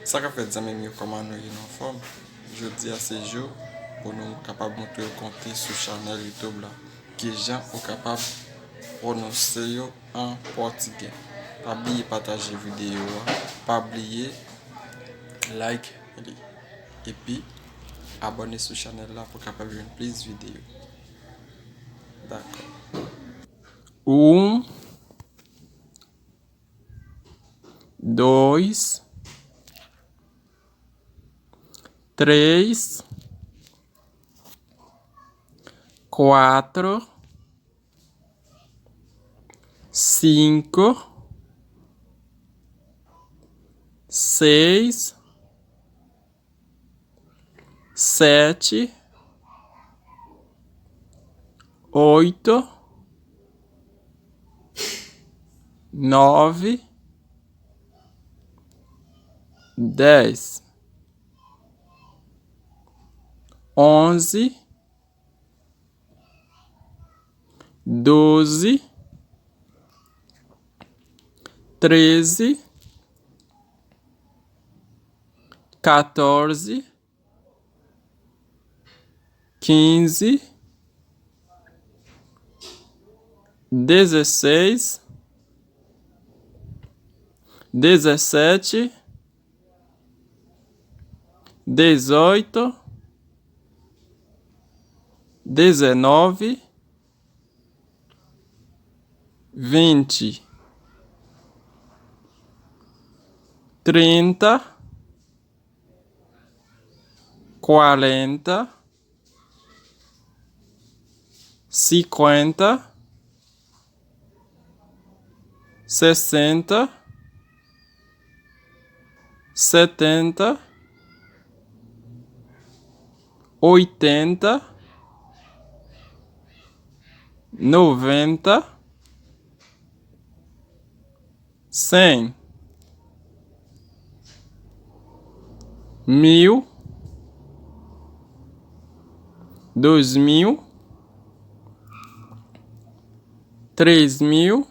Ça qu'a fait des amis comment nous en forme. Je dis à ces jours pour nous capables de montrer le compte sur channel YouTube là qui gens sont capables de prononcer en portugais. Pas oublier partager vidéo, pas oublier like et puis abonner sur channel là pour capable de plus vidéo. D'accord. 2, 3, 4, 5, 6, 7, 8, 9, 10, 11, 12, 13, 14, 15, 16, 17, 18, 19, 20, 30, 40, 50, 60, 70, 80, 90, 100, 1000, 2000, 3000,